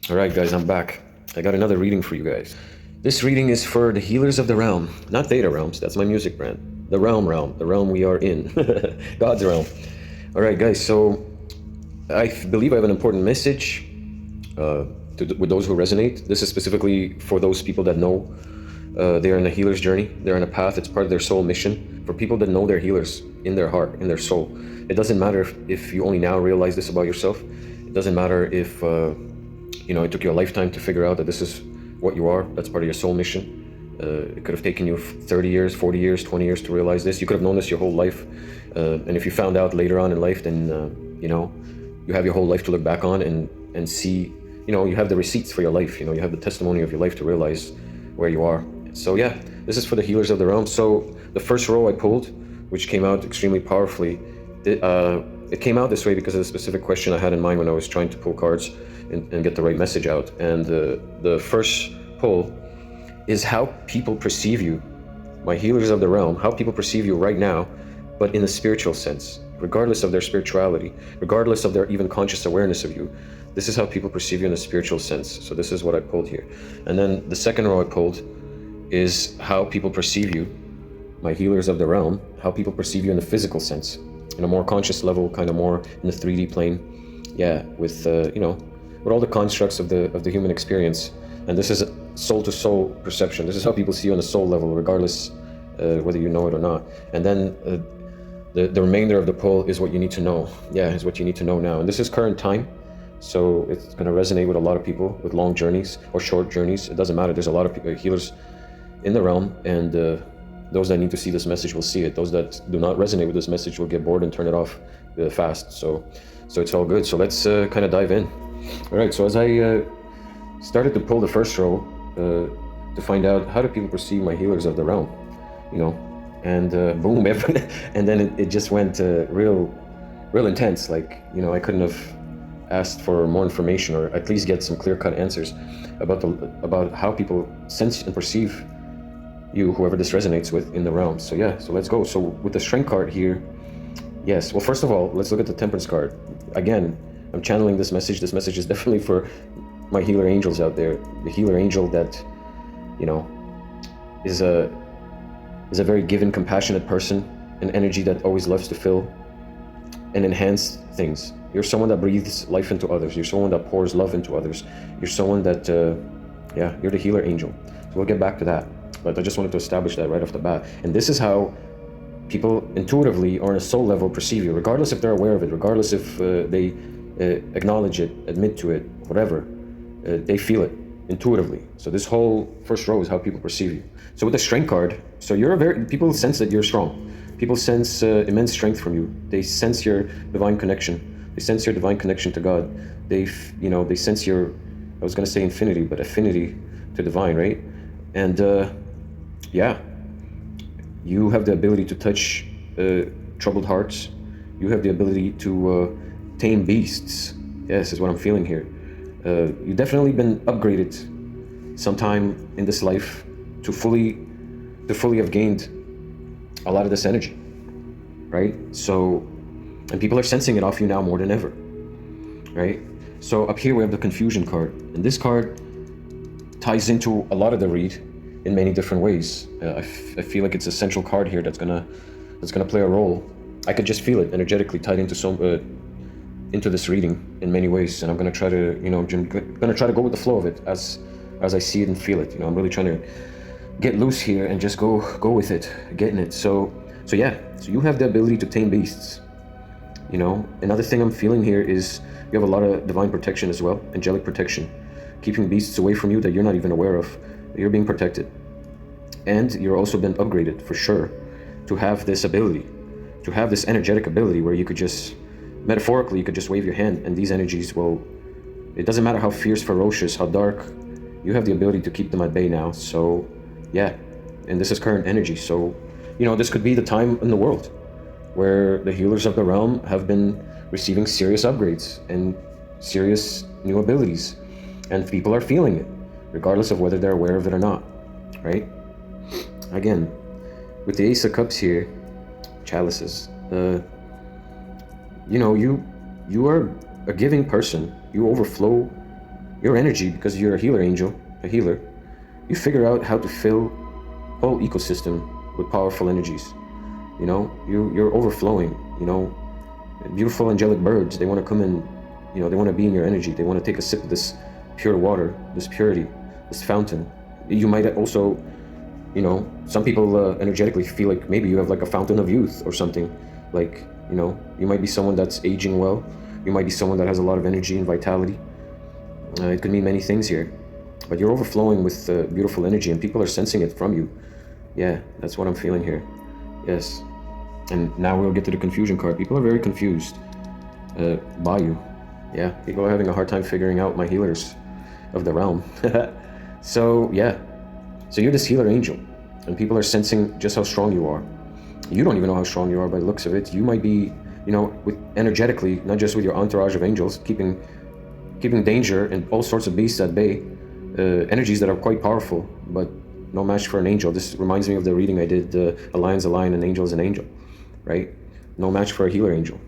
All right, guys, I'm back. I got another reading for you guys. This reading is for the healers of the realm, not Theta Realms. That's my music brand. The realm we are in, God's realm. All right, guys. So I believe I have an important message with those who resonate. This is specifically for those people that know they're in a healer's journey. They're on a path. It's part of their soul mission. For people that know they're healers in their heart, in their soul. It doesn't matter if you only now realize this about yourself. It doesn't matter if it took you a lifetime to figure out that this is what you are. That's part of your soul mission. It could have taken you 30 years, 40 years, 20 years to realize this. You could have known this your whole life. And if you found out later on in life, then, you have your whole life to look back on and see, you have the receipts for your life. You have the testimony of your life to realize where you are. So yeah, this is for the healers of the realm. So the first row I pulled, which came out extremely powerfully, it came out this way because of the specific question I had in mind when I was trying to pull cards and get the right message out. And the first pull is how people perceive you, my healers of the realm, how people perceive you right now, but in a spiritual sense, regardless of their spirituality, regardless of their even conscious awareness of you. This is how people perceive you in a spiritual sense. So this is what I pulled here. And then the second row I pulled is how people perceive you, my healers of the realm, how people perceive you in a physical sense, in a more conscious level, kind of more in the 3D plane. Yeah, with all the constructs of the human experience. And this is soul to soul perception. This is how people see you on a soul level, regardless whether you know it or not. And then the remainder of the pull is what you need to know. Yeah, is what you need to know now. And this is current time. So it's going to resonate with a lot of people with long journeys or short journeys. It doesn't matter. There's a lot of people, healers in the realm, and those that need to see this message will see it. Those that do not resonate with this message will get bored and turn it off fast. So it's all good. So let's kind of dive in. All right. So as I started to pull the first row to find out how do people perceive my healers of the realm, and boom, and then it just went real intense. Like, I couldn't have asked for more information, or at least get some clear-cut answers about how people sense and perceive you, whoever this resonates with in the realm. So yeah, so let's go. So with the strength card here, yes. Well, first of all, let's look at the temperance card. Again, I'm channeling this message. This message is definitely for my healer angels out there. The healer angel that, is a very giving, compassionate person, an energy that always loves to fill and enhance things. You're someone that breathes life into others. You're someone that pours love into others. You're someone that, you're the healer angel. So we'll get back to that. But I just wanted to establish that right off the bat. And this is how people intuitively or on a soul level perceive you, regardless if they're aware of it, regardless if they acknowledge it, admit to it, whatever. They feel it intuitively. So this whole first row is how people perceive you. So with the strength card, so people sense that you're strong. People sense immense strength from you. They sense your divine connection. They sense your divine connection to God. They sense your, I was going to say infinity, but affinity to divine, right? And you have the ability to touch troubled hearts. You have the ability to tame beasts. Yes, is what I'm feeling here. You've definitely been upgraded sometime in this life to fully have gained a lot of this energy, right? So, and people are sensing it off you now more than ever, right? So up here we have the confusion card, and this card ties into a lot of the read in many different ways. I feel like it's a central card here that's gonna play a role. I could just feel it energetically tied into this reading in many ways, and I'm gonna try to go with the flow of it as I see it and feel it. I'm really trying to get loose here and just go with it, getting it. So you have the ability to tame beasts. Another thing I'm feeling here is you have a lot of divine protection as well, angelic protection, keeping beasts away from you that you're not even aware of. You're being protected, and you're also been upgraded for sure to have this ability, to have this energetic ability where you could just, metaphorically, you could just wave your hand and these energies will, it doesn't matter how fierce, ferocious, how dark, you have the ability to keep them at bay now. So yeah, and this is current energy. So, this could be the time in the world where the healers of the realm have been receiving serious upgrades and serious new abilities, and people are feeling it, regardless of whether they're aware of it or not, right? Again, with the Ace of Cups here, chalices, you are a giving person. You overflow your energy, because you're a healer angel, a healer, you figure out how to fill whole ecosystem with powerful energies. You know, you're overflowing. You know, beautiful angelic birds, they want to come in, you know, they want to be in your energy. They want to take a sip of this pure water, this purity, this fountain. You might also, you know, some people energetically feel like maybe you have like a fountain of youth or something. Like, you know, you might be someone that's aging well. You might be someone that has a lot of energy and vitality. It could mean many things here, but you're overflowing with beautiful energy, and people are sensing it from you. Yeah, that's what I'm feeling here. Yes. And now we'll get to the confusion card. People are very confused by you. Yeah, people are having a hard time figuring out my healers of the realm. So, yeah. So you're this healer angel, and people are sensing just how strong you are. You don't even know how strong you are by the looks of it. You might be, you know, with energetically, not just with your entourage of angels, keeping danger and all sorts of beasts at bay, energies that are quite powerful, but no match for an angel. This reminds me of the reading I did, a lion's a lion, an angel is an angel, right? No match for a healer angel,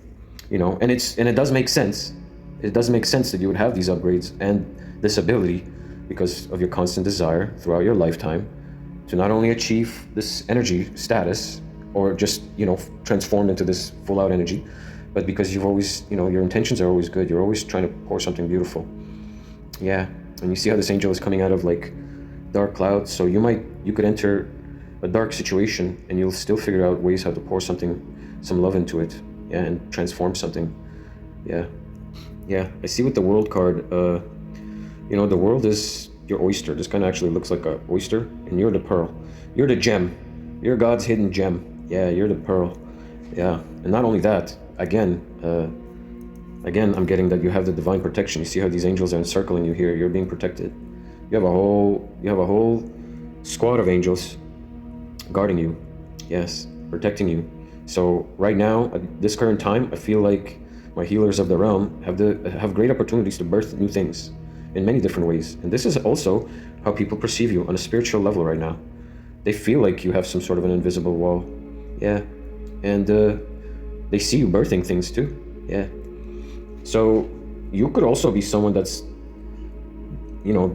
you know, and it does make sense. It does make sense that you would have these upgrades and this ability because of your constant desire throughout your lifetime to not only achieve this energy status or just, you know, transform into this full out energy, but because you've always, you know, your intentions are always good. You're always trying to pour something beautiful. Yeah, and you see how this angel is coming out of like dark clouds. So you could enter a dark situation and you'll still figure out ways how to pour some love into it. Yeah, and transform something. Yeah. Yeah, I see with the world card, you know, the world is your oyster. This kind of actually looks like an oyster, and you're the pearl. You're the gem. You're God's hidden gem. Yeah, you're the pearl. Yeah, and not only that, again, I'm getting that you have the divine protection. You see how these angels are encircling you here. You're being protected. You have a whole squad of angels guarding you. Yes, protecting you. So right now, at this current time, I feel like my healers of the realm have great opportunities to birth new things in many different ways. And this is also how people perceive you on a spiritual level right now. They feel like you have some sort of an invisible wall. Yeah. And they see you birthing things too. Yeah. So you could also be someone that's, you know,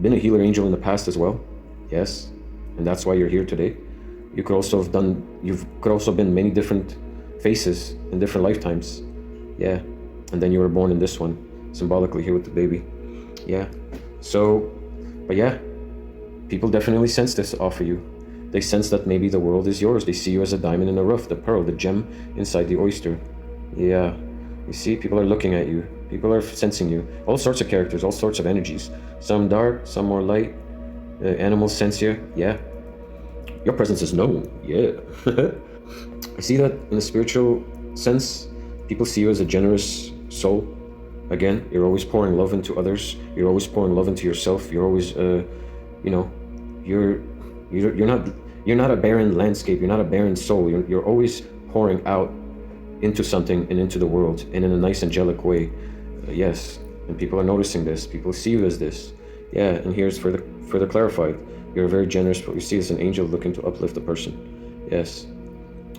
been a healer angel in the past as well. Yes. And that's why you're here today. You could also have been many different faces in different lifetimes. Yeah. And then you were born in this one, symbolically here with the baby. Yeah. So, but yeah, people definitely sense this off of you. They sense that maybe the world is yours. They see you as a diamond in the rough, the pearl, the gem inside the oyster. Yeah. You see, people are looking at you. People are sensing you. All sorts of characters, all sorts of energies. Some dark, some more light. Animals sense you. Yeah. Your presence is known. Yeah. I see that in a spiritual sense. People see you as a generous soul. Again, you're always pouring love into others. You're always pouring love into yourself. You're always, you know, you're not a barren landscape. You're not a barren soul. You're always pouring out into something and into the world, and in a nice angelic way. Yes, and people are noticing this. People see you as this. Yeah, and here's further clarified. You're very generous, but you see as an angel looking to uplift a person. Yes.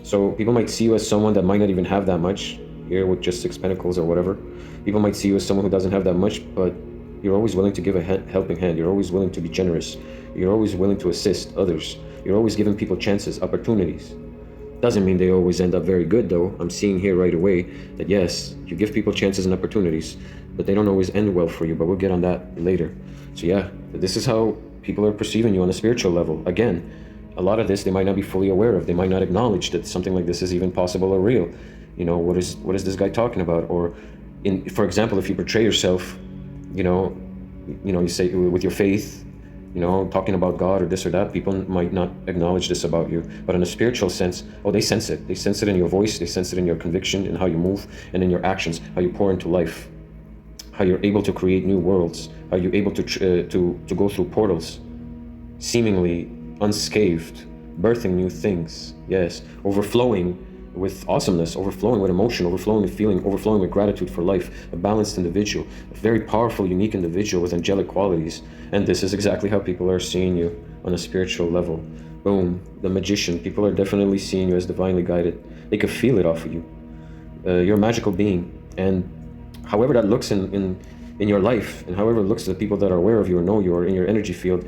So people might see you as someone that might not even have that much, here with just 6 pentacles or whatever. People might see you as someone who doesn't have that much, but you're always willing to give a helping hand. You're always willing to be generous. You're always willing to assist others. You're always giving people chances, opportunities. Doesn't mean they always end up very good, though. I'm seeing here right away that yes, you give people chances and opportunities, but they don't always end well for you, but we'll get on that later. So yeah, this is how people are perceiving you on a spiritual level. Again, a lot of this they might not be fully aware of. They might not acknowledge that something like this is even possible or real. You know, what is this guy talking about? Or for example, if you portray yourself, you know, you say with your faith, you know, talking about God or this or that, people might not acknowledge this about you. But in a spiritual sense, oh, they sense it. They sense it in your voice. They sense it in your conviction, in how you move, and in your actions, how you pour into life, how you're able to create new worlds, how you're able to go through portals, seemingly unscathed, birthing new things. Yes, overflowing with awesomeness, overflowing with emotion, overflowing with feeling, overflowing with gratitude for life, a balanced individual, a very powerful, unique individual with angelic qualities. And this is exactly how people are seeing you on a spiritual level. Boom, the magician. People are definitely seeing you as divinely guided. They can feel it off of you. You're a magical being. And however that looks in in your life, and however it looks to the people that are aware of you or know you or in your energy field,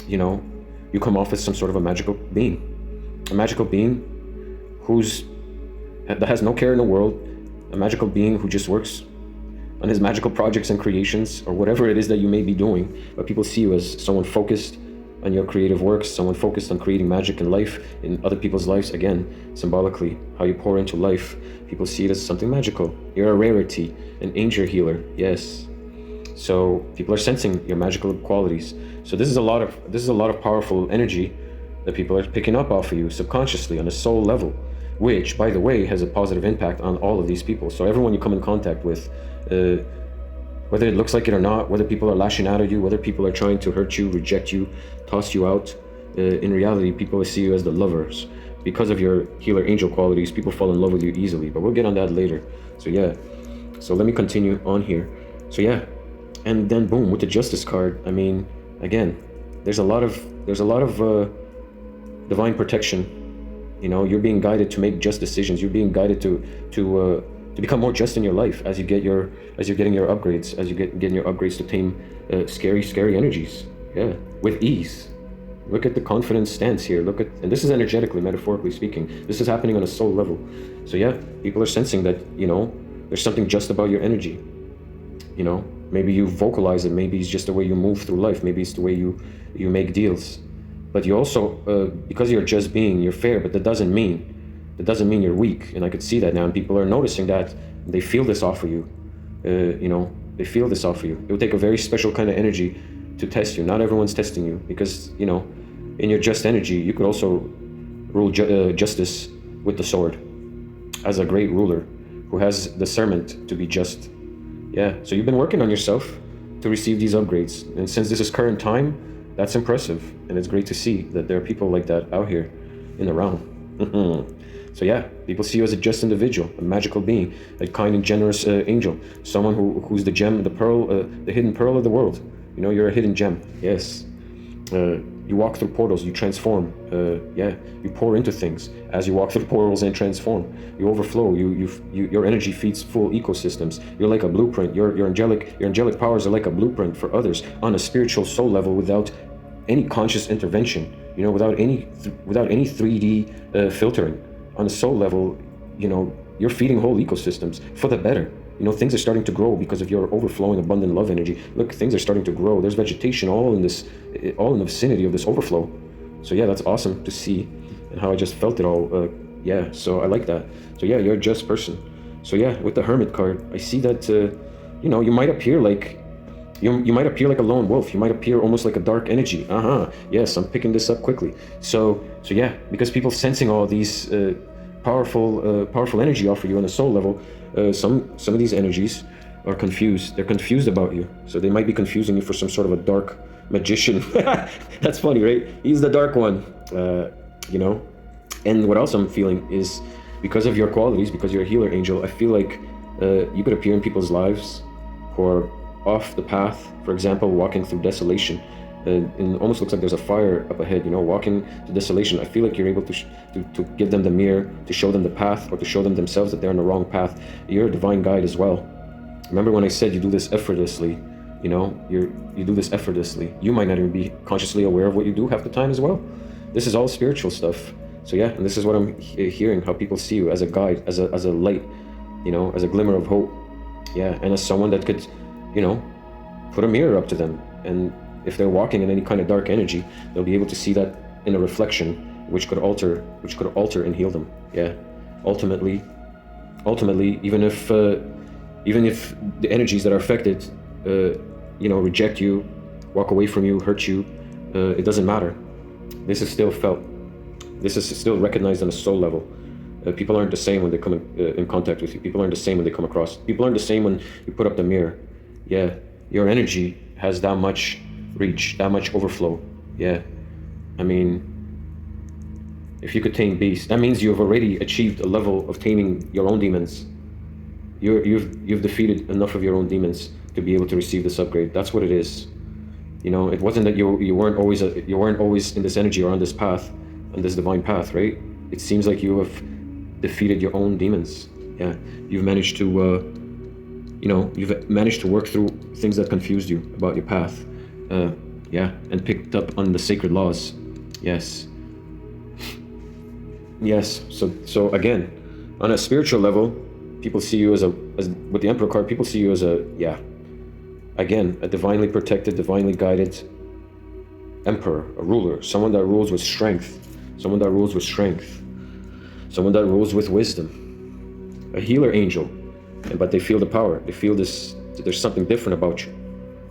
you know, you come off as some sort of a magical being that has no care in the world, a magical being who just works on his magical projects and creations, or whatever it is that you may be doing. But people see you as someone focused on your creative works, someone focused on creating magic in life, in other people's lives. Again, symbolically, how you pour into life, people see it as something magical. You're a rarity, an angel healer, yes. So people are sensing your magical qualities. So this is a lot of powerful energy that people are picking up off of you subconsciously on a soul level, which, by the way, has a positive impact on all of these people. So everyone you come in contact with, whether it looks like it or not, whether people are lashing out at you, whether people are trying to hurt you, reject you, toss you out, in reality, people see you as the lovers. Because of your healer angel qualities, people fall in love with you easily, but we'll get on that later. So yeah, so let me continue on here. So yeah, and then boom, with the Justice card, I mean, again, there's a lot of divine protection. You know, you're being guided to make just decisions. You're being guided to become more just in your life as you're getting your upgrades, as you're getting your upgrades to tame scary energies. Yeah, with ease. Look at the confidence stance here. And this is energetically, metaphorically speaking. This is happening on a soul level. So yeah, people are sensing that, you know, there's something just about your energy. You know, maybe you vocalize it. Maybe it's just the way you move through life. Maybe it's the way you make deals. But you also, because you're just being, you're fair, but that doesn't mean you're weak. And I could see that now, and people are noticing that. They feel this off of you. You know, they feel this off of you. It would take a very special kind of energy to test you. Not everyone's testing you, because, you know, in your just energy, you could also rule justice with the sword as a great ruler who has discernment to be just. Yeah, so you've been working on yourself to receive these upgrades. And since this is current time, that's impressive. And it's great to see that there are people like that out here in the realm. So yeah, people see you as a just individual, a magical being, a kind and generous angel, someone who's the gem, the pearl, the hidden pearl of the world. You know, you're a hidden gem. Yes. You walk through portals, you transform. Yeah, you pour into things as you walk through portals and transform. You overflow. Your energy feeds full ecosystems. You're like a blueprint. Your angelic powers are like a blueprint for others on a spiritual soul level, without any conscious intervention. You know, without any 3D filtering. On a soul level, you know, you're feeding whole ecosystems for the better. You know, things are starting to grow because of your overflowing abundant love energy. Look, things are starting to grow. There's vegetation all in the vicinity of this overflow. So yeah, that's awesome to see, and how I just felt it all. Yeah, so I like that. So yeah, you're a just person. So yeah, with the Hermit card, I see that, you know, you might appear like, you might appear like a lone wolf. You might appear almost like a dark energy. Yes, I'm picking this up quickly. So yeah, because people sensing all these powerful energy off of you on a soul level, some of these energies are confused. They're confused about you. So they might be confusing you for some sort of a dark magician. That's funny, right? He's the dark one. You know. And what else I'm feeling is, because of your qualities, because you're a healer angel, I feel like you could appear in people's lives who are off the path, for example, walking through desolation, and it almost looks like there's a fire up ahead, you know, walking to desolation. I feel like you're able to give them the mirror, to show them the path, or to show them themselves that they're on the wrong path. You're a divine guide as well. Remember when I said you do this effortlessly? You know, you do this effortlessly. You might not even be consciously aware of what you do half the time as well. This is all spiritual stuff. So yeah, and this is what I'm hearing, how people see you as a guide, as a light, you know, as a glimmer of hope. Yeah, and as someone that could, you know, put a mirror up to them, and if they're walking in any kind of dark energy, they'll be able to see that in a reflection, which could alter and heal them. Yeah, ultimately, even if the energies that are affected, you know, reject you, walk away from you, hurt you, it doesn't matter. This is still felt. This is still recognized on a soul level. People aren't the same when they come in contact with you. People aren't the same when they come across. People aren't the same when you put up the mirror. Yeah, your energy has that much reach, that much overflow. Yeah, I mean, if you could tame beasts, that means you've already achieved a level of taming your own demons. You've defeated enough of your own demons to be able to receive this upgrade. That's what it is. You know, it wasn't that you weren't always in this energy or on this path, on this divine path, right? It seems like you have defeated your own demons. Yeah, you've managed to you've managed to work through things that confused you about your path. Yeah, and picked up on the sacred laws. Yes. Yes. So again, on a spiritual level, people see you as with the Emperor card, people see you as again, a divinely protected, divinely guided emperor, a ruler, someone that rules with strength, someone that rules with strength, someone that rules with wisdom, a healer angel. But they feel the power. They feel this, there's something different about you,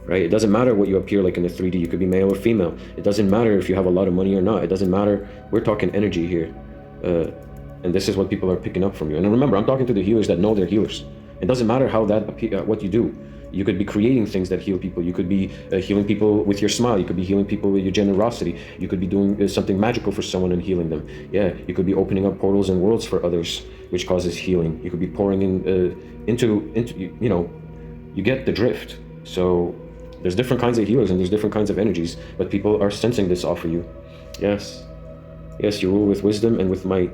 right? It doesn't matter what you appear like in the 3D. You could be male or female. It doesn't matter if you have a lot of money or not. It doesn't matter. We're talking energy here. And this is what people are picking up from you. And remember, I'm talking to the healers that know they're healers. It doesn't matter how what you do. You could be creating things that heal people. You could be healing people with your smile. You could be healing people with your generosity. You could be doing something magical for someone and healing them. Yeah, you could be opening up portals and worlds for others, which causes healing. You could be pouring into you get the drift. So there's different kinds of healers and there's different kinds of energies, but people are sensing this off of you. Yes, you rule with wisdom and with might.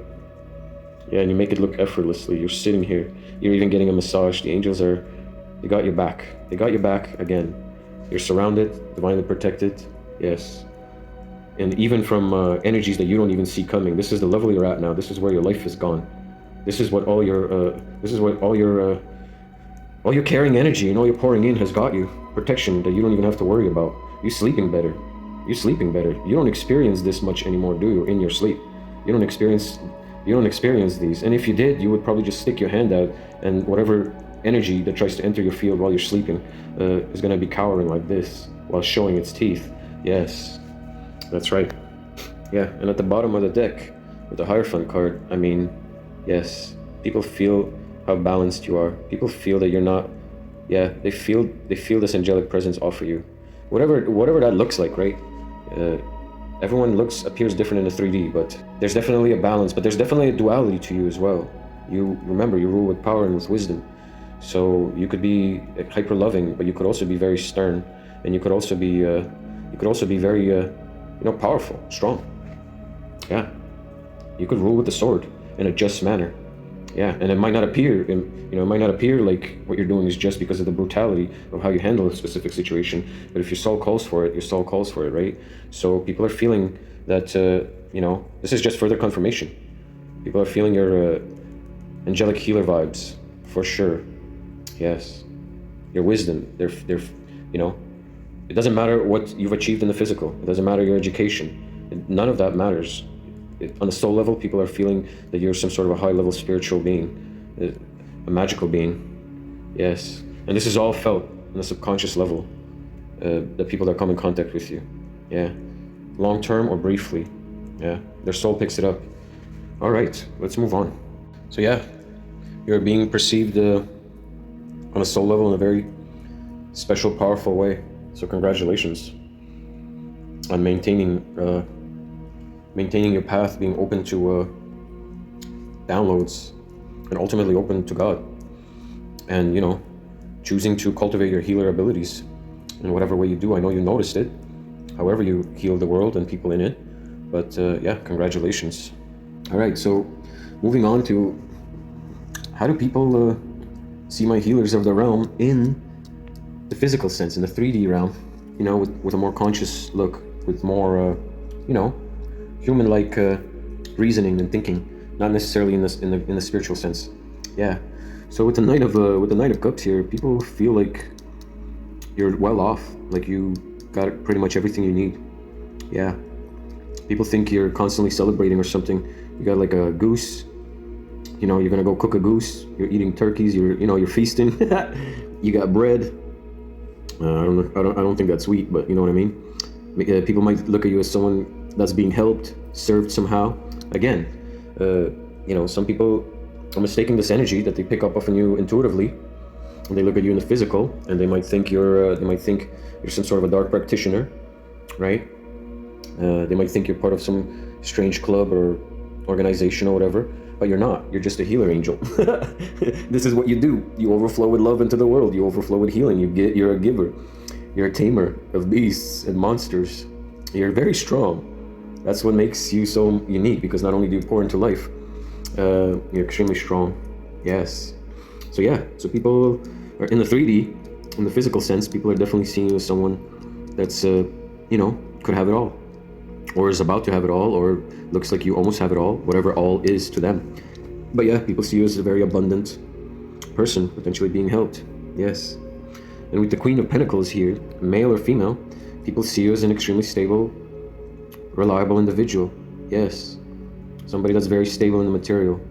Yeah, and you make it look effortlessly. You're sitting here. You're even getting a massage. The angels they got your back. They got your back again. You're surrounded, divinely protected. Yes. And even from energies that you don't even see coming. This is the level you're at now. This is where your life is gone. This is what all your carrying energy and all your pouring in has got you. Protection that you don't even have to worry about. You're sleeping better. You're sleeping better. You don't experience this much anymore, do you? In your sleep. You don't experience these. And if you did, you would probably just stick your hand out, and whatever energy that tries to enter your field while you're sleeping is going to be cowering like this while showing its teeth. Yes, that's right. Yeah, and at the bottom of the deck with the Hierophant card, I mean, yes, people feel how balanced you are. People feel that you're not. Yeah, they feel this angelic presence offer you, whatever that looks like, right? Everyone appears different in the 3D, but there's definitely a balance. But there's definitely a duality to you as well. You remember, you rule with power and with wisdom. So you could be hyper loving, but you could also be very stern, and you could also be very powerful, strong. Yeah, you could rule with the sword in a just manner. Yeah, and it might not appear, like what you're doing is just because of the brutality of how you handle a specific situation. But if your soul calls for it, your soul calls for it, right? So people are feeling that, this is just further confirmation. People are feeling your angelic healer vibes, for sure. Yes, your wisdom. It doesn't matter what you've achieved in the physical. It doesn't matter your education. None of that matters. On a soul level, people are feeling that you're some sort of a high-level spiritual being, a magical being. Yes, and this is all felt on a subconscious level. The people that come in contact with you. Yeah, long-term or briefly. Yeah, their soul picks it up. All right, let's move on. So yeah, you're being perceived on a soul level in a very special, powerful way. So congratulations on maintaining your path, being open to downloads, and ultimately open to God, and choosing to cultivate your healer abilities in whatever way you do. I know you noticed it, however you heal the world and people in it, but yeah, congratulations. All right, so moving on to how do people see my healers of the realm in the physical sense, in the 3D realm, with a more conscious look, with more human-like reasoning and thinking, not necessarily in the spiritual sense. Yeah. So with the Knight of Cups here, people feel like you're well off, like you got pretty much everything you need. Yeah. People think you're constantly celebrating or something. You got like a goose. You're gonna go cook a goose. You're eating turkeys. You're feasting. You got bread. I don't think that's sweet, but you know what I mean. People might look at you as someone that's being helped, served somehow. Again, some people are mistaking this energy that they pick up on you intuitively, and they look at you in the physical, and they might think you're some sort of a dark practitioner, right? They might think you're part of some strange club or organization or whatever, but you're not. You're just a healer angel. This is what you do. You overflow with love into the world. You overflow with healing. You're a giver. You're a tamer of beasts and monsters. You're very strong. That's what makes you so unique, because not only do you pour into life, you're extremely strong. Yes. So yeah, so people or in the 3D, in the physical sense, people are definitely seeing you as someone that's, could have it all, or is about to have it all, or looks like you almost have it all, whatever all is to them. But yeah, people see you as a very abundant person, potentially being helped. Yes. And with the Queen of Pentacles here, male or female, people see you as an extremely stable, reliable individual. Yes. Somebody that's very stable in the material.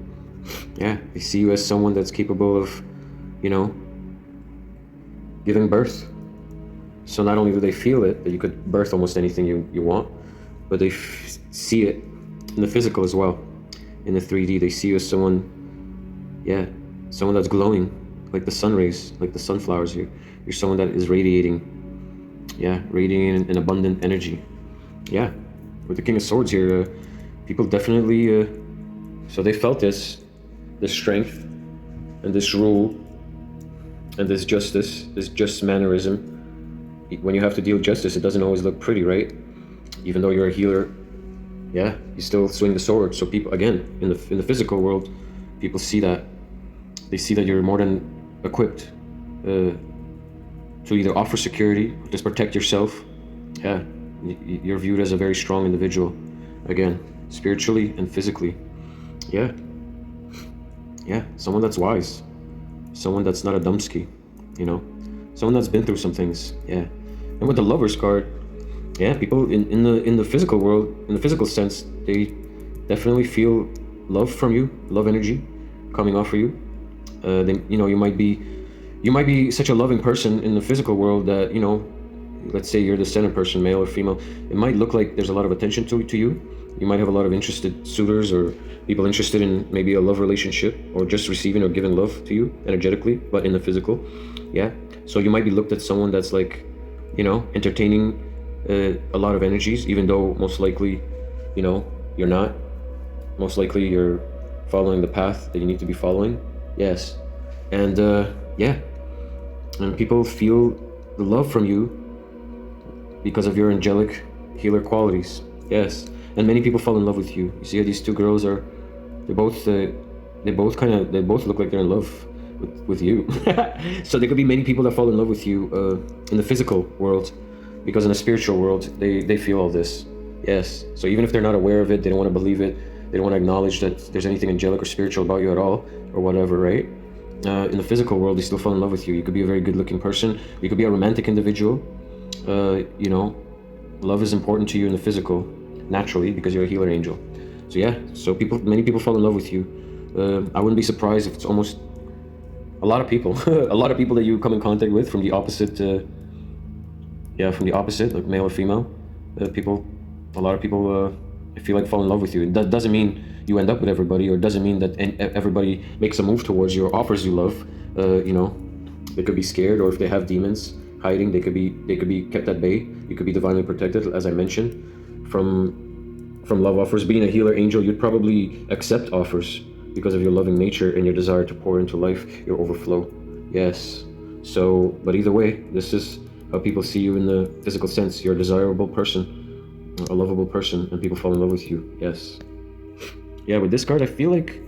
Yeah, they see you as someone that's capable of, giving birth. So not only do they feel it, that you could birth almost anything you want, but they see it in the physical as well. In the 3D, they see you as someone, someone that's glowing, like the sun rays, like the sunflowers here. You're someone that is radiating an abundant energy. Yeah, with the King of Swords here, people definitely, so they felt this strength, and this rule, and this justice, this just mannerism. When you have to deal with justice, it doesn't always look pretty, right? Even though you're a healer, you still swing the sword. So people, again, in the physical world, people see that. They see that you're more than equipped to either offer security or just protect yourself. Yeah, you're viewed as a very strong individual, again, spiritually and physically. Yeah, someone that's wise, someone that's not a dumpski, someone that's been through some things. Yeah, and with the Lovers card, people in the physical world, in the physical sense, they definitely feel love from you, love energy coming off of you. You might be such a loving person in the physical world that, let's say you're the center person, male or female, it might look like there's a lot of attention to you. You might have a lot of interested suitors or people interested in maybe a love relationship, or just receiving or giving love to you energetically, but in the physical. So you might be looked at someone that's like, entertaining a lot of energies, even though most likely, you're not. Most likely you're following the path that you need to be following. Yes. And and people feel the love from you because of your angelic healer qualities. Yes. And many people fall in love with you. You see how these two girls are, they both look like they're in love with you. So there could be many people that fall in love with you in the physical world, because in the spiritual world they feel all this. Yes. So even if they're not aware of it, they don't want to believe it, they don't want to acknowledge that there's anything angelic or spiritual about you at all, or whatever, right? In the physical world, they still fall in love with you. You could be a very good-looking person. You could be a romantic individual. Love is important to you in the physical, naturally, because you're a healer angel. So many people fall in love with you. I wouldn't be surprised if it's almost a lot of people, a lot of people that you come in contact with from the opposite, like male or female. A lot of people, I feel like fall in love with you. That doesn't mean you end up with everybody, or doesn't mean that everybody makes a move towards you or offers you love. They could be scared, or if they have demons hiding, they could be kept at bay. You could be divinely protected, as I mentioned, from love offers. Being a healer angel, you'd probably accept offers because of your loving nature and your desire to pour into life, your overflow. Yes. So, but either way, this is how people see you in the physical sense. You're a desirable person, a lovable person, and people fall in love with you. Yes. Yeah, with this card, I feel like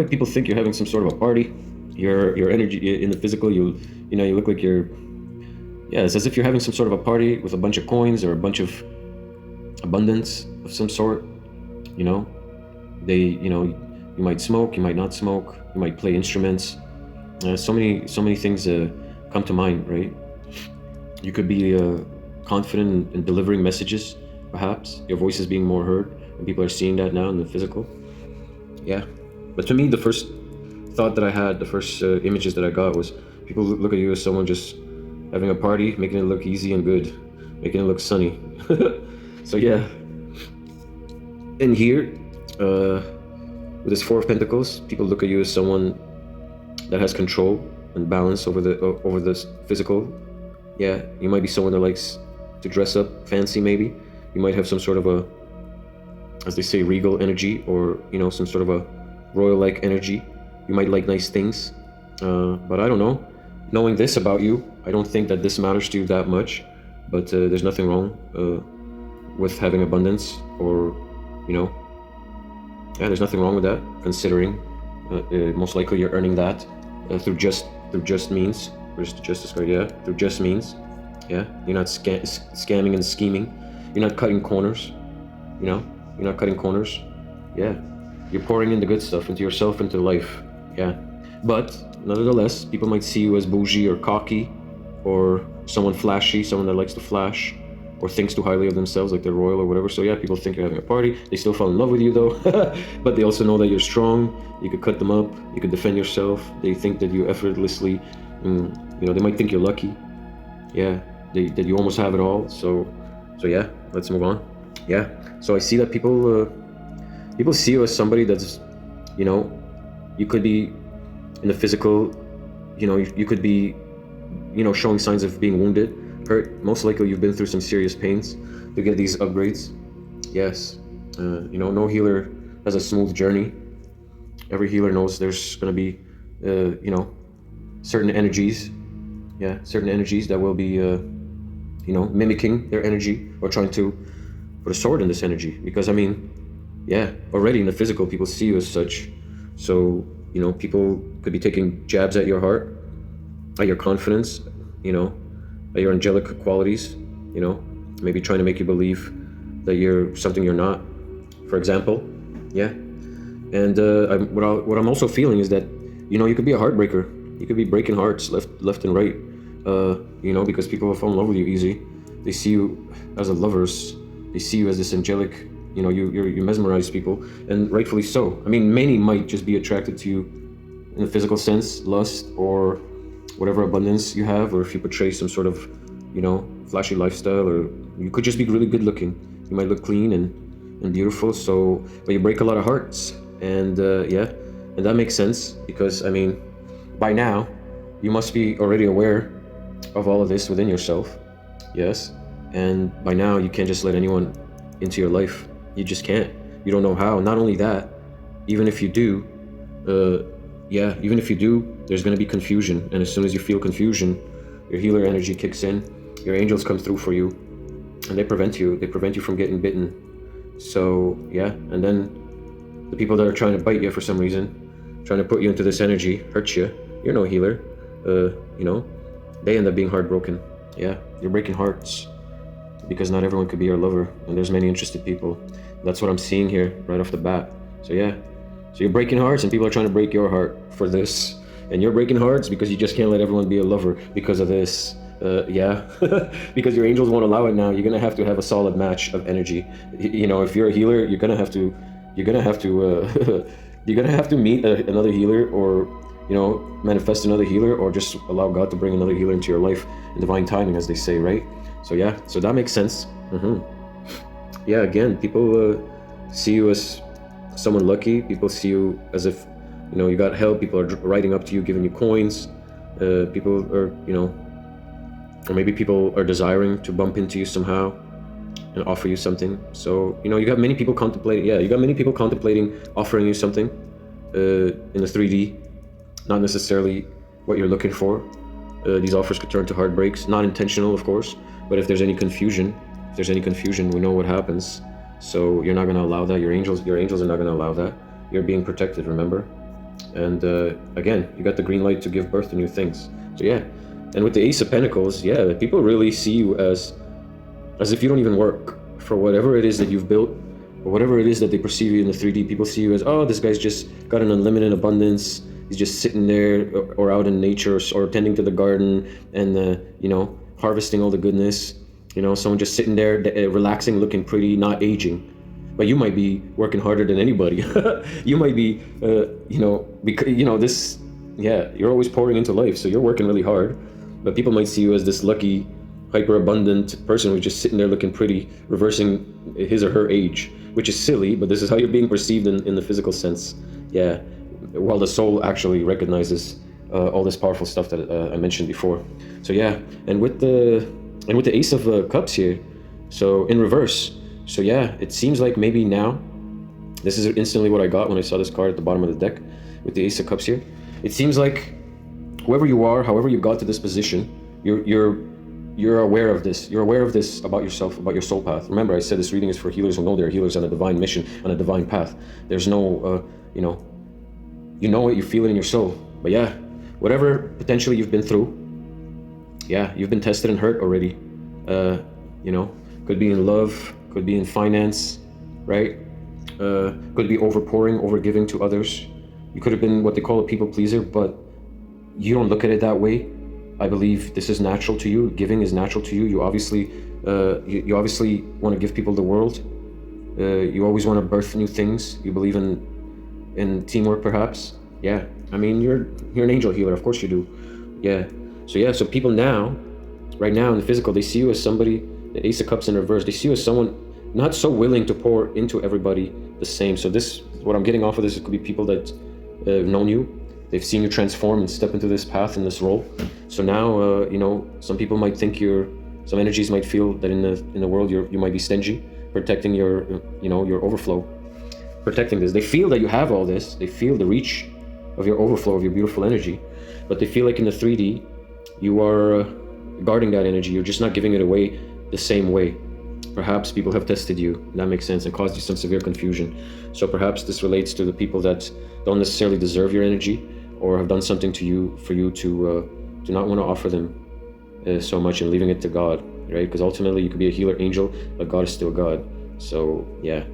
people think you're having some sort of a party. Your energy in the physical, you look like it's as if you're having some sort of a party with a bunch of coins or a bunch of abundance of some sort. You might smoke, you might not smoke, you might play instruments. So many things come to mind, right? You could be confident in delivering messages, perhaps. Your voice is being more heard, and people are seeing that now in the physical. Yeah. But to me, the first thought that I had, the first images that I got was people look at you as someone just having a party, making it look easy and good, making it look sunny. So yeah. And here, with this Four of Pentacles, people look at you as someone that has control and balance over this physical. Yeah, you might be someone that likes to dress up fancy, maybe. You might have some sort of a, as they say, regal energy, or some sort of a royal-like energy. You might like nice things, but I don't know. Knowing this about you, I don't think that this matters to you that much. But there's nothing wrong with having abundance, or there's nothing wrong with that, considering most likely you're earning that through just through just means. Where's the justice card? Yeah, through just means. Yeah, you're not scamming and scheming. You're not cutting corners. You know, you're not cutting corners. Yeah, you're pouring in the good stuff into yourself, into life. Yeah, but nevertheless, people might see you as bougie or cocky, or someone flashy, someone that likes to flash, or thinks too highly of themselves, like they're royal or whatever. So yeah, people think you're having a party. They still fall in love with you though, but they also know that you're strong. You could cut them up. You could defend yourself. They think that you effortlessly, you know, they might think you're lucky. Yeah, that you almost have it all. So yeah, let's move on. Yeah, so I see that people see you as somebody that's, you know, you could be in the physical, you know, you could be, you know, showing signs of being wounded, hurt. Most likely you've been through some serious pains to get these upgrades. Yes, you know, no healer has a smooth journey. Every healer knows there's going to be, you know, certain energies. Yeah, certain energies that will be, you know, mimicking their energy or trying to put a sword in this energy. Because, I mean, yeah, already in the physical, people see you as such. So, you know, people could be taking jabs at your heart, at your confidence, you know, at your angelic qualities, you know, maybe trying to make you believe that you're something you're not, for example. Yeah. And what I'm also feeling is that, you know, you could be a heartbreaker. You could be breaking hearts left and right, you know, because people will fall in love with you easy. They see you as a lovers. They see you as this angelic, you know, you mesmerize people, and rightfully so. I mean, many might just be attracted to you in a physical sense, lust or whatever abundance you have, or if you portray some sort of, you know, flashy lifestyle, or you could just be really good looking. You might look clean and beautiful, so, but you break a lot of hearts. And yeah, and that makes sense, because I mean, by now you must be already aware of all of this within yourself. Yes, and by now you can't just let anyone into your life. You just can't. You don't know how. Not only that, even if you do, yeah, even if you do, there's going to be confusion. And as soon as you feel confusion, your healer energy kicks in. Your angels come through for you, and they prevent you. They prevent you from getting bitten. So yeah, and then the people that are trying to bite you for some reason, trying to put you into this energy, hurt you. You're no healer. You know, they end up being heartbroken. Yeah, you're breaking hearts, because not everyone could be your lover, and there's many interested people. That's what I'm seeing here right off the bat. So yeah, so you're breaking hearts, and people are trying to break your heart for this, and you're breaking hearts because you just can't let everyone be a lover because of this. Yeah, because your angels won't allow it now. You're gonna have to have a solid match of energy. You know, if you're a healer, you're gonna have to you're gonna have to meet another healer, or, you know, manifest another healer, or just allow God to bring another healer into your life in divine timing, as they say, right? So yeah, so that makes sense. Yeah, again, people see you as someone lucky. People see you as if, you know, you got help. People are writing up to you, giving you coins. People are, you know, or maybe people are desiring to bump into you somehow and offer you something. So, you know, you got many people contemplating. Yeah, you got many people contemplating offering you something in the 3D, not necessarily what you're looking for. These offers could turn to heartbreaks, not intentional, of course. But if there's any confusion, we know what happens. So you're not going to allow that. Your angels are not going to allow that. You're being protected, remember? And again, you got the green light to give birth to new things. So yeah, and with the Ace of Pentacles, yeah, people really see you as if you don't even work for whatever it is that you've built, or whatever it is that they perceive you in the 3D. People see you as, oh, this guy's just got an unlimited abundance. He's just sitting there, or out in nature, or tending to the garden, and you know, harvesting all the goodness. You know, someone just sitting there, relaxing, looking pretty, not aging. But you might be working harder than anybody. You might be, you know, because, you know, this, yeah, you're always pouring into life, so you're working really hard. But people might see you as this lucky, hyper-abundant person who's just sitting there looking pretty, reversing his or her age, which is silly, but this is how you're being perceived in the physical sense. Yeah, while the soul actually recognizes all this powerful stuff that I mentioned before. So yeah, and with the Ace of Cups here, so in reverse. So yeah, it seems like maybe now, this is instantly what I got when I saw this card at the bottom of the deck with the Ace of Cups here. It seems like whoever you are, however you got to this position, you're aware of this. You're aware of this about yourself, about your soul path. Remember, I said this reading is for healers who know they're healers on a divine mission, on a divine path. There's no, you know what, you feel it in your soul. But yeah, whatever potentially you've been through, yeah, you've been tested and hurt already. Could be in love, could be in finance, right? Could be overpouring, overgiving to others. You could have been what they call a people pleaser, but you don't look at it that way. I believe this is natural to you. Giving is natural to you. You obviously want to give people the world. You always want to birth new things. You believe in teamwork, perhaps. Yeah, I mean, you're an angel healer. Of course you do. Yeah. So people now, right now in the physical, they see you as somebody. The Ace of Cups in reverse. They see you as someone not so willing to pour into everybody the same. So this, what I'm getting off of this, it could be people that have known you. They've seen you transform and step into this path and this role. So now, some people might think some energies might feel that in the world you might be stingy, protecting your overflow, protecting this. They feel that you have all this. They feel the reach of your overflow of your beautiful energy, but they feel like in the 3D, you are guarding that energy. You're just not giving it away the same way. Perhaps people have tested you, that makes sense, and caused you some severe confusion. So perhaps this relates to the people that don't necessarily deserve your energy, or have done something to you for you to not want to offer them so much, and leaving it to God, right? Because ultimately you could be a healer angel, but God is still God. So yeah,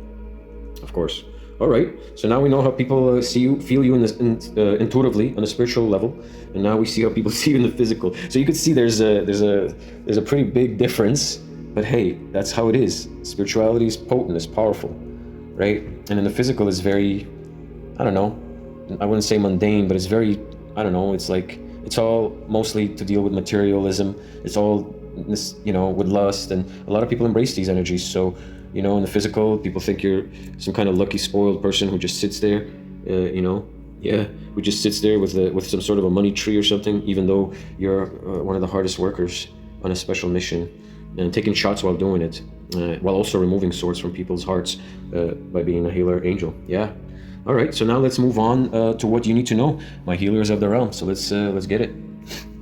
of course. All right. So now we know how people see you, feel you intuitively on a spiritual level, and now we see how people see you in the physical. So you can see there's a pretty big difference. But hey, that's how it is. Spirituality is potent, it's powerful, right? And in the physical is very, I don't know, I wouldn't say mundane, but it's very, I don't know, it's like, it's all mostly to deal with materialism. It's all, with lust, and a lot of people embrace these energies. So, in the physical, people think you're some kind of lucky, spoiled person who just sits there, who just sits there with some sort of a money tree or something, even though you're one of the hardest workers on a special mission, and taking shots while doing it, while also removing swords from people's hearts by being a healer angel. Yeah. All right. So now let's move on to what you need to know, my healers of the realm. So let's get it.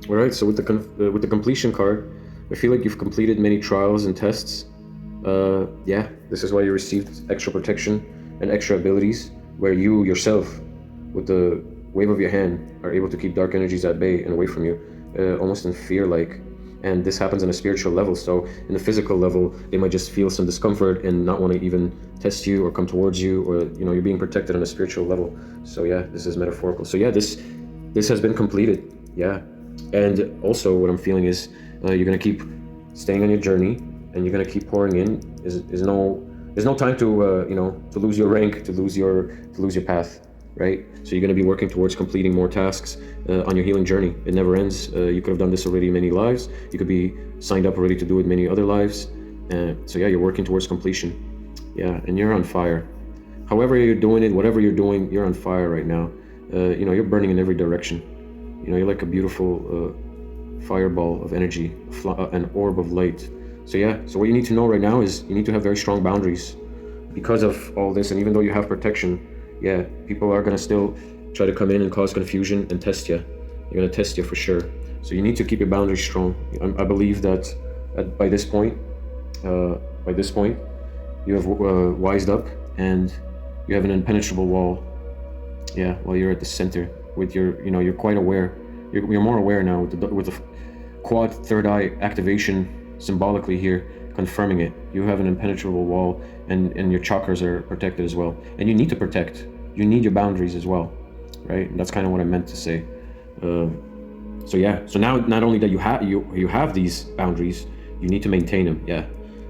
All right. So with the completion card, I feel like you've completed many trials and tests. This is why you received extra protection and extra abilities, where you yourself, with the wave of your hand, are able to keep dark energies at bay and away from you, almost in fear-like. And this happens on a spiritual level. So in the physical level, they might just feel some discomfort and not want to even test you or come towards you, or you're being protected on a spiritual level. So yeah, this is metaphorical. So yeah, this has been completed. Yeah. And also what I'm feeling is you're gonna keep staying on your journey, and you're gonna keep pouring in. There's no time to to lose your rank, to lose your path. Right? So you're going to be working towards completing more tasks on your healing journey. It never ends. You could have done this already many lives. You could be signed up already to do it many other lives. So yeah, you're working towards completion. Yeah, and you're on fire. However you're doing it, whatever you're doing, you're on fire right now. You're burning in every direction. You're like a beautiful fireball of energy, an orb of light. So yeah, so what you need to know right now is you need to have very strong boundaries because of all this. And even though you have protection, yeah, people are gonna still try to come in and cause confusion and test you. They're gonna test you for sure. So you need to keep your boundaries strong. I believe that by this point, you have wised up, and you have an impenetrable wall. Yeah, while you're at the center with you're quite aware. You're more aware now with the quad third eye activation symbolically here, confirming it. You have an impenetrable wall, and your chakras are protected as well. And you need to protect. You need your boundaries as well, right? And that's kind of what I meant to say. So yeah. So now, not only that you have these boundaries, you need to maintain them. Yeah.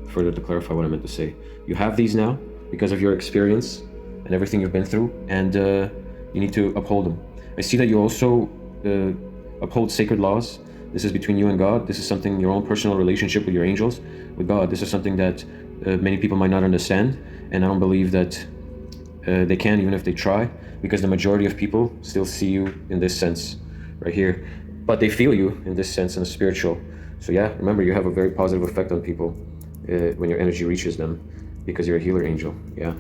Further to clarify what I meant to say, you have these now because of your experience and everything you've been through, and you need to uphold them. I see that you also uphold sacred laws. This is between you and God. This is something, your own personal relationship with your angels, with God. This is something that many people might not understand, and I don't believe that they can, even if they try, because the majority of people still see you in this sense right here, but they feel you in this sense, in the spiritual. So yeah, remember, you have a very positive effect on people when your energy reaches them, because you're a healer angel. Yeah,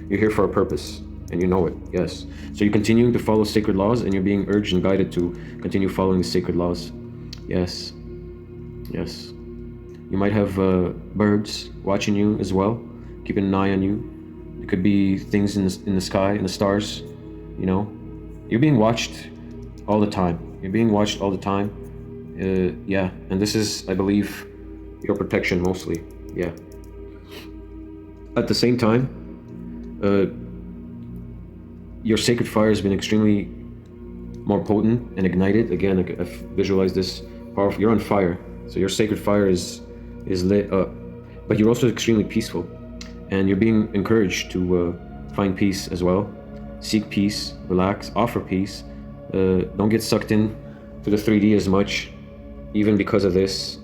you're here for a purpose, and you know it. Yes. So you're continuing to follow sacred laws, and you're being urged and guided to continue following the sacred laws. Yes. You might have birds watching you as well, keeping an eye on you. It could be things in the sky, in the stars. You're being watched all the time. You're being watched all the time. Yeah, and this is, I believe, your protection mostly. Yeah. At the same time, uh, your sacred fire has been extremely more potent and ignited. Again, I've visualized this powerful. You're on fire, so your sacred fire is lit up, but you're also extremely peaceful, and you're being encouraged to find peace as well. Seek peace, relax, offer peace. Don't get sucked in to the 3D as much, even because of this,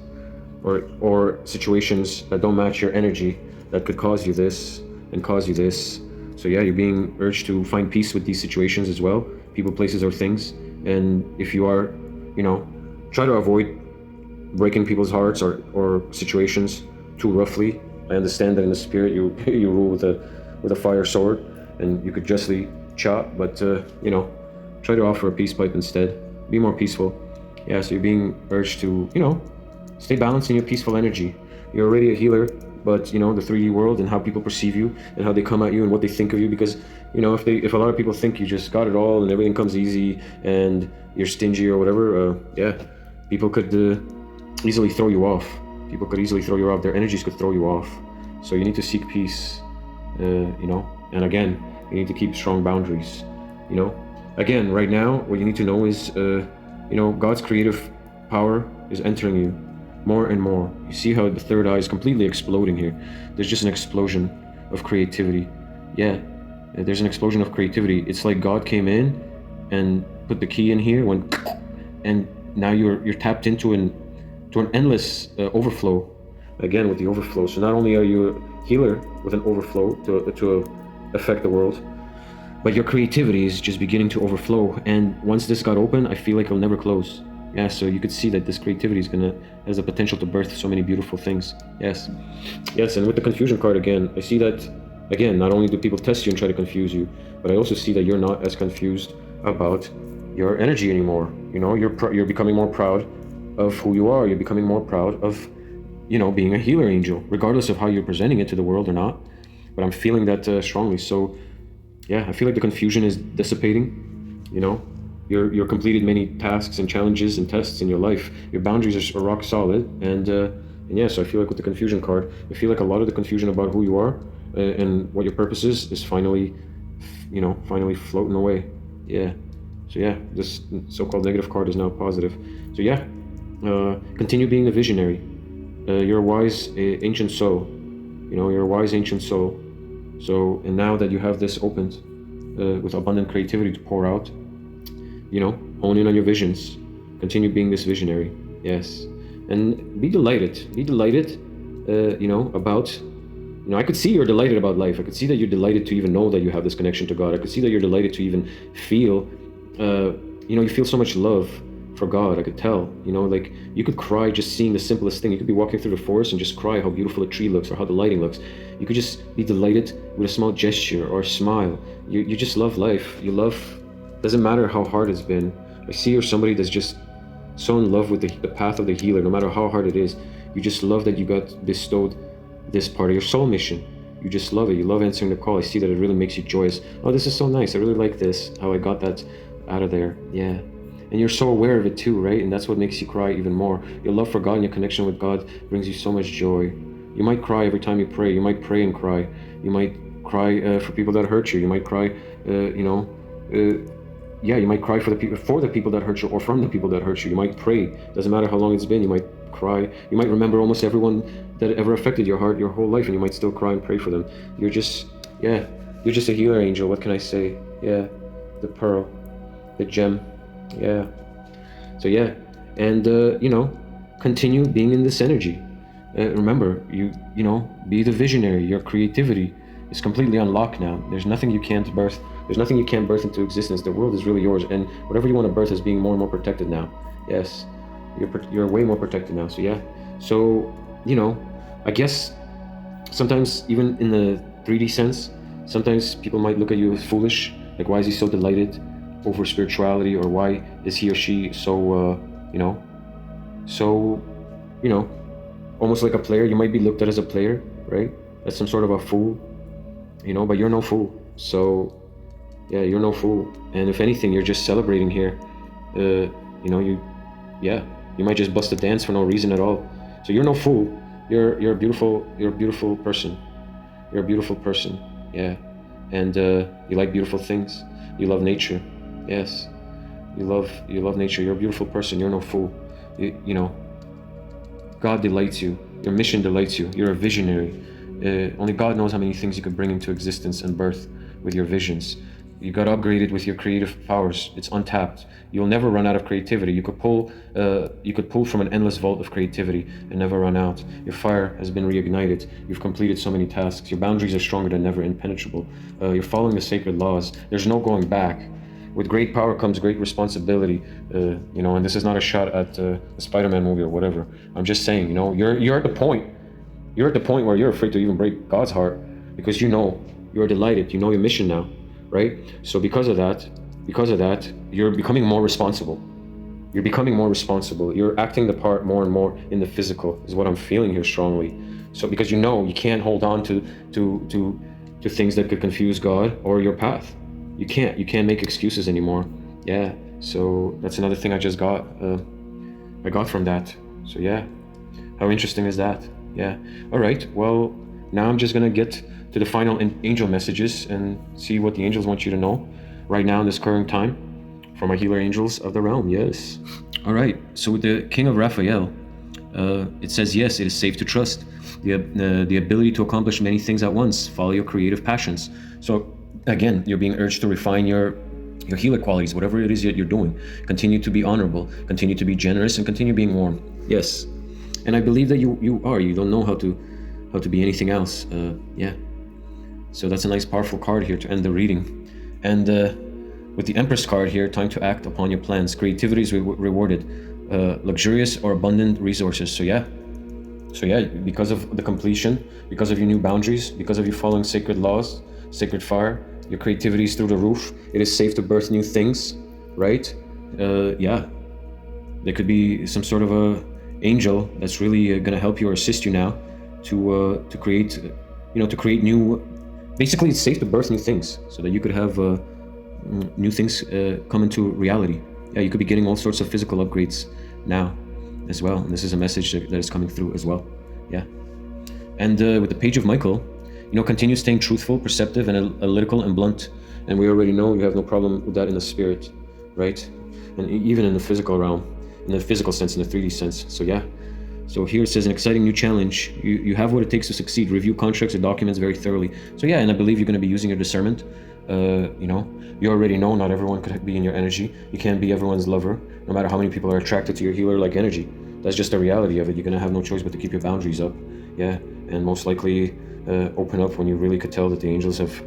or situations that don't match your energy that could cause you this and cause you this. So yeah, you're being urged to find peace with these situations as well, people, places, or things. And if you are, try to avoid breaking people's hearts or situations too roughly. I understand that in the spirit you you rule with a fire sword, and you could justly chop, but try to offer a peace pipe instead. Be more peaceful. Yeah, so you're being urged to stay balanced in your peaceful energy. You're already a healer, but the 3D world and how people perceive you and how they come at you and what they think of you, because if a lot of people think you just got it all and everything comes easy and you're stingy or whatever, yeah, people could easily throw you off. People could easily throw you off. Their energies could throw you off. So you need to seek peace, and again, you need to keep strong boundaries. Again, right now, what you need to know is, God's creative power is entering you more and more. You see how the third eye is completely exploding here. There's just an explosion of creativity. Yeah, there's an explosion of creativity. It's like God came in and put the key in here, and now you're tapped into an endless overflow. Again, with the overflow. So not only are you a healer with an overflow to affect the world, but your creativity is just beginning to overflow. And once this got open, I feel like it'll never close. Yeah, so you could see that this creativity has the potential to birth so many beautiful things. Yes, and with the confusion card again, I see that, again, not only do people test you and try to confuse you, but I also see that you're not as confused about your energy anymore. You're becoming more proud of who you are. You're becoming more proud of, being a healer angel, regardless of how you're presenting it to the world or not. But I'm feeling that strongly. So yeah, I feel like the confusion is dissipating. You're completed many tasks and challenges and tests in your life. Your boundaries are rock solid, and yeah. So I feel like with the confusion card, I feel like a lot of the confusion about who you are and what your purpose is finally floating away. Yeah. So yeah, this so-called negative card is now positive. So yeah, continue being a visionary. You're a wise ancient soul. You're a wise ancient soul. So, and now that you have this opened with abundant creativity to pour out, hone in on your visions. Continue being this visionary. Yes. And be delighted. Be delighted, about, I could see you're delighted about life. I could see that you're delighted to even know that you have this connection to God. I could see that you're delighted to even feel, you feel so much love for God. I could tell, like you could cry just seeing the simplest thing. You could be walking through the forest and just cry how beautiful a tree looks or how the lighting looks. You could just be delighted with a small gesture or a smile. You just love life. You love, doesn't matter how hard it's been. I see you're somebody that's just so in love with the path of the healer, no matter how hard it is. You just love that you got bestowed this part of your soul mission. You just love it. You love answering the call. I see that it really makes you joyous. Oh, this is so nice. I really like this, how I got that out of there. Yeah. And you're so aware of it too, right? And that's what makes you cry even more. Your love for God and your connection with God brings you so much joy. You might cry every time you pray. You might pray and cry. You might cry for people that hurt you. You might cry, you might cry for the people that hurt you or from the people that hurt you. You might pray. Doesn't matter how long it's been. You might cry. You might remember almost everyone that ever affected your heart your whole life, and you might still cry and pray for them. You're just a healer angel. What can I say? Yeah, the pearl, the gem. Yeah. So yeah, and continue being in this energy. Remember, be the visionary. Your creativity is completely unlocked now. There's nothing you can't birth. There's nothing you can't birth into existence. The world is really yours, and whatever you want to birth is being more and more protected now. Yes, you're way more protected now. So yeah. So I guess sometimes even in the 3D sense, sometimes people might look at you as foolish. Like, why is he so delighted over spirituality, or why is he or she so almost like a player? You might be looked at as a player, right? As some sort of a fool, but you're no fool. So yeah, you're no fool. And if anything, you're just celebrating here You know, you might just bust a dance for no reason at all. So you're no fool. You're a beautiful person. You're a beautiful person. Yeah. And you like beautiful things. You love nature. Yes. You love nature. You're a beautiful person. You're no fool. You know, God delights you. Your mission delights you. You're a visionary. Only God knows how many things you could bring into existence and birth with your visions. You got upgraded with your creative powers. It's untapped. You'll never run out of creativity. You could pull from an endless vault of creativity and never run out. Your fire has been reignited. You've completed so many tasks. Your boundaries are stronger than ever, impenetrable. You're following the sacred laws. There's no going back. With great power comes great responsibility. You know, and this is not a shot at the Spider-Man movie or whatever. I'm just saying, you know, you're at the point. You're at the point where you're afraid to even break God's heart, because you know you're delighted. You know your mission now, right? So because of that, you're becoming more responsible. You're becoming more responsible. You're acting the part more and more in the physical, is what I'm feeling here strongly. So because you know you can't hold on to things that could confuse God or your path. You can't make excuses anymore. Yeah. So that's another thing I just got. I got from that. So yeah, how interesting is that? Yeah. All right. Well, now I'm just gonna get to the final angel messages and see what the angels want you to know right now in this current time from our healer angels of the realm. Yes. All right. So with the King of Raphael, it says, yes, it is safe to trust the ability to accomplish many things at once. Follow your creative passions. So again, you're being urged to refine your healer qualities, whatever it is that you're doing. Continue to be honorable, continue to be generous, and continue being warm. Yes. And I believe that you are. You don't know how to be anything else. Yeah. So that's a nice, powerful card here to end the reading. And with the Empress card here, time to act upon your plans. Creativity is rewarded. Luxurious or abundant resources. So yeah, because of the completion, because of your new boundaries, because of you following sacred laws, sacred fire, your creativity is through the roof. It is safe to birth new things, right? Yeah, there could be some sort of a angel that's really going to help you or assist you now to create, to create new. Basically, it's safe to birth new things so that you could have new things come into reality. Yeah, you could be getting all sorts of physical upgrades now as well. And this is a message that is coming through as well. Yeah. And with the Page of Michael, continue staying truthful, perceptive, and analytical and blunt. And we already know you have no problem with that in the spirit, right? And even in the physical realm, in the physical sense, in the 3D sense. So yeah. So here it says an exciting new challenge. You have what it takes to succeed. Review contracts or documents very thoroughly. So yeah, and I believe you're going to be using your discernment. You already know not everyone could be in your energy. You can't be everyone's lover, no matter how many people are attracted to your healer-like energy. That's just the reality of it. You're going to have no choice but to keep your boundaries up. Yeah, and most likely open up when you really could tell that the angels have,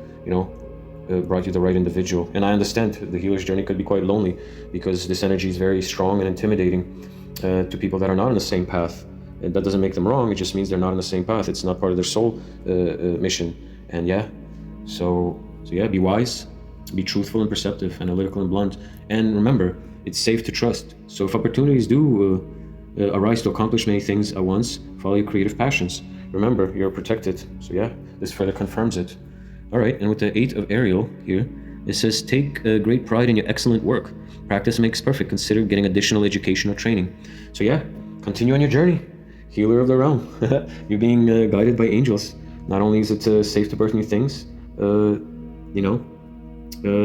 brought you the right individual. And I understand the healer's journey could be quite lonely because this energy is very strong and intimidating to people that are not on the same path. And that doesn't make them wrong. It just means they're not on the same path. It's not part of their soul mission. And yeah, so yeah, be wise, be truthful and perceptive, analytical and blunt. And remember, it's safe to trust. So if opportunities do arise to accomplish many things at once, follow your creative passions. Remember, you're protected. So yeah, this further confirms it. All right, and with the 8 of Ariel here, it says, take great pride in your excellent work. Practice makes perfect. Consider getting additional education or training. So yeah, continue on your journey. Healer of the realm. You're being guided by angels. Not only is it safe to birth new things,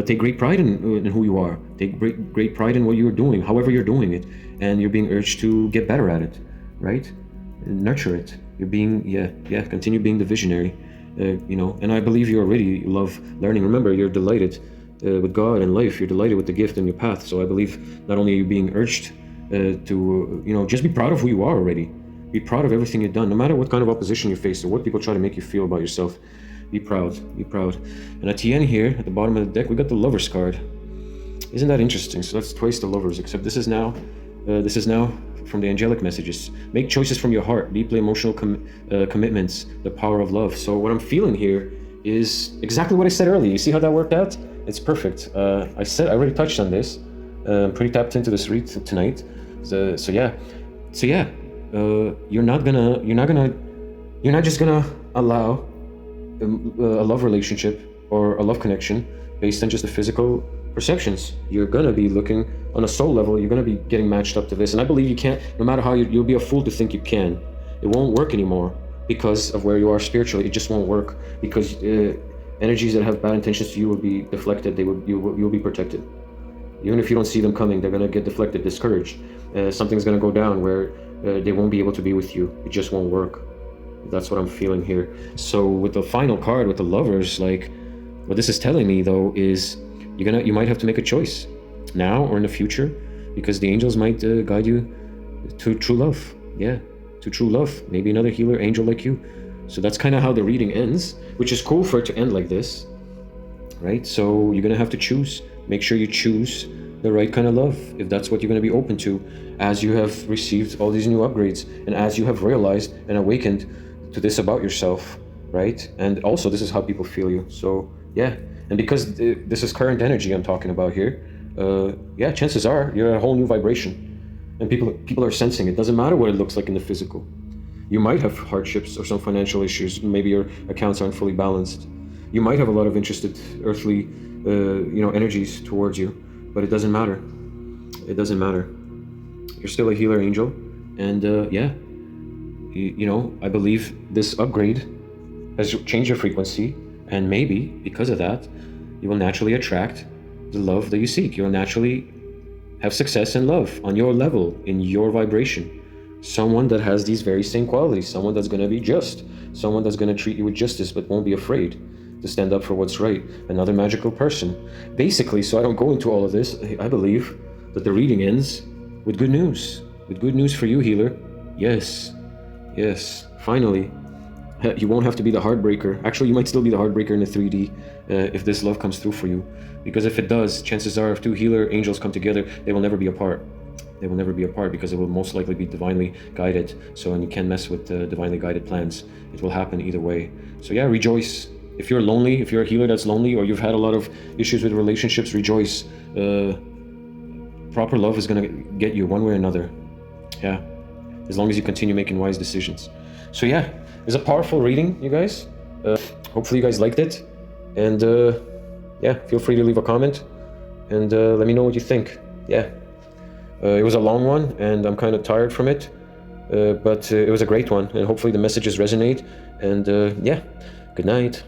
take great pride in who you are. Take great pride in what you're doing, however you're doing it. And you're being urged to get better at it, right? Nurture it. You're being, continue being the visionary, and I believe you already love learning. Remember, you're delighted with God and life. You're delighted with the gift and your path. So I believe not only are you being urged to, just be proud of who you are already. Be proud of everything you've done, no matter what kind of opposition you face or what people try to make you feel about yourself. Be proud, be proud. And at the end here, at the bottom of the deck, we got the Lovers card. Isn't that interesting? So that's twice the Lovers, except this is now from the angelic messages. Make choices from your heart, deeply emotional commitments, the power of love. So what I'm feeling here is exactly what I said earlier. You see how that worked out? It's perfect. I already touched on this. I'm pretty tapped into this read tonight. So yeah. You're not just gonna allow a love relationship or a love connection based on just a physical perceptions. You're gonna be looking on a soul level. You're gonna be getting matched up to this, and I believe you can't. No matter how you'll be a fool to think you can. It won't work anymore because of where you are spiritually. It just won't work because energies that have bad intentions to you will be deflected. You'll be protected. Even if you don't see them coming, they're gonna get deflected, discouraged. Something's gonna go down where they won't be able to be with you. It just won't work. That's what I'm feeling here. So with the final card, with the Lovers, like what this is telling me though is you might have to make a choice now or in the future, because the angels might guide you to true love. Yeah, to true love. Maybe another healer angel like you. So that's kind of how the reading ends, which is cool for it to end like this, right? So you're gonna have to choose. Make sure you choose the right kind of love, if that's what you're going to be open to, as you have received all these new upgrades and as you have realized and awakened to this about yourself, right? And also this is how people feel you. So yeah, and because this is current energy I'm talking about here, yeah, chances are you're a whole new vibration, and people are sensing it. Doesn't matter what it looks like in the physical. You might have hardships or some financial issues. Maybe your accounts aren't fully balanced. You might have a lot of interested earthly energies towards you, but it doesn't matter. It doesn't matter. You're still a healer angel, and yeah, I believe this upgrade has changed your frequency, and maybe because of that, you will naturally attract the love that you seek. You'll naturally have success in love on your level, in your vibration. Someone that has these very same qualities, someone that's going to be just, someone that's going to treat you with justice but won't be afraid to stand up for what's right. Another magical person. Basically, so I don't go into all of this, I believe that the reading ends with good news. With good news for you, healer. Yes, finally. You won't have to be the heartbreaker. Actually, you might still be the heartbreaker in the 3D if this love comes through for you. Because if it does, chances are if two healer angels come together, they will never be apart. They will never be apart because it will most likely be divinely guided. So, and you can't mess with divinely guided plans. It will happen either way. So yeah, rejoice. If you're lonely, if you're a healer that's lonely, or you've had a lot of issues with relationships, rejoice. Proper love is gonna get you one way or another. Yeah, as long as you continue making wise decisions. So yeah, it's a powerful reading, you guys. Hopefully you guys liked it. And yeah, feel free to leave a comment and let me know what you think. Yeah, it was a long one and I'm kind of tired from it, but it was a great one, and hopefully the messages resonate. And yeah, good night.